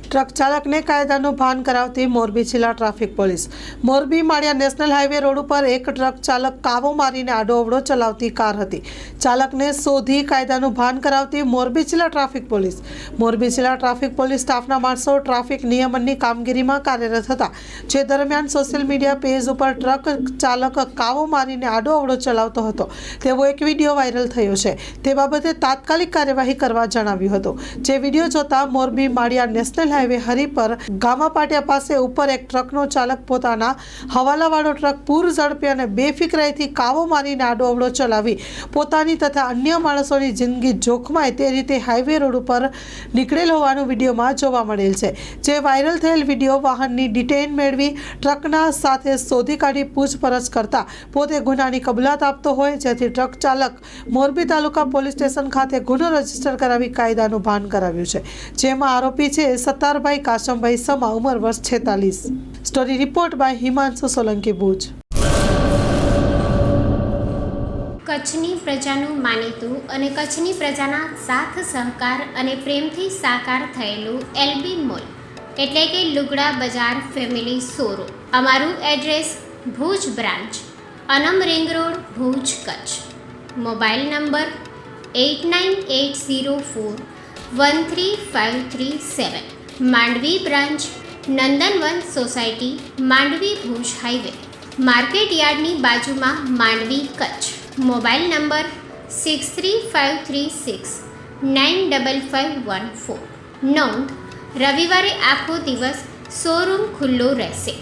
Truck ચાલકને કાયદાનું ભાન કરાવતી મોરબી જિલ્લા ટ્રાફિક પોલીસ। મોરબી માળિયા નેશનલ હાઈવે રોડ ઉપર એક ટ્રક ચાલક કાબુ મારીને આડોઅવળો ચલાવતી કાર હતી। ચાલકને શોધી કાયદાનું ભાન કરાવતી મોરબી જિલ્લા ટ્રાફિક પોલીસ। મોરબી જિલ્લા ટ્રાફિક પોલીસ સ્ટાફના માણસો ટ્રાફિક નિયમનની કામગીરીમાં કાર્યરત હતા, જે દરમિયાન સોશિયલ મીડિયા પેજ ઉપર ટ્રક ચાલક કાબુ મારીને આડોઅવળો ચલાવતો હતો તેવો એક વિડીયો વાયરલ થયો છે। તે બાબતે તાત્કાલિક કાર્યવાહી કરવા જણાવ્યું હતું। જે વિડીયો જોતા મોરબી માળિયા નેશનલ હાઈવે હરી પર ગામા પાટિયા પાસે ઉપર એક ટ્રકનો ચાલક પોતાના હવાલાવાળો ટ્રક પૂર ઝડપે અને બેફિકરાઈથી કાબુ મારીને આડોઅવળો ચલાવી પોતાની તથા અન્ય માણસોની જિંદગી જોખમાય તે રીતે હાઈવે રોડ ઉપર નીકળેલ હોવાનું વિડીયોમાં જોવા મળેલ છે। જે વાયરલ થયેલ વિડીયો વાહનની ડિટેઇન મેળવી ટ્રકના સાથે શોધી કાઢી પૂછપરછ કરતા પોતે ગુનાની કબૂલાત આપતો હોય, જેથી ટ્રક ચાલક મોરબી તાલુકા પોલીસ સ્ટેશન ખાતે ગુનો રજીસ્ટર કરાવી કાયદાનું ભાન કરાવ્યું છે। જેમાં આરોપી છે સત્તારભાઈ કાશમભાઈ સમા, ઉંમર વર્ષ 46। Story report by Himanshu Solanki, Bhuj. કચ્છની પ્રજાનું માનીતું અને કચ્છની પ્રજાના સાથ સહકાર અને પ્રેમથી સાકાર થયેલું એલબી મોલ એટલે કે લુગડા બજાર ફેમિલી શોરૂમ। અમારું address Bhuj branch, Anam ring road, Bhuj, Kutch. Mobile number 8980413537। Mandvi branch, Nandanvan society, Mandvi, Bhuj highway, market યાર્ડની બાજુમાં, માંડવી, કચ્છ। Mobile number 6353695514। નોંધ: રવિવારે આખો દિવસ શોરૂમ ખુલ્લો રહેશે।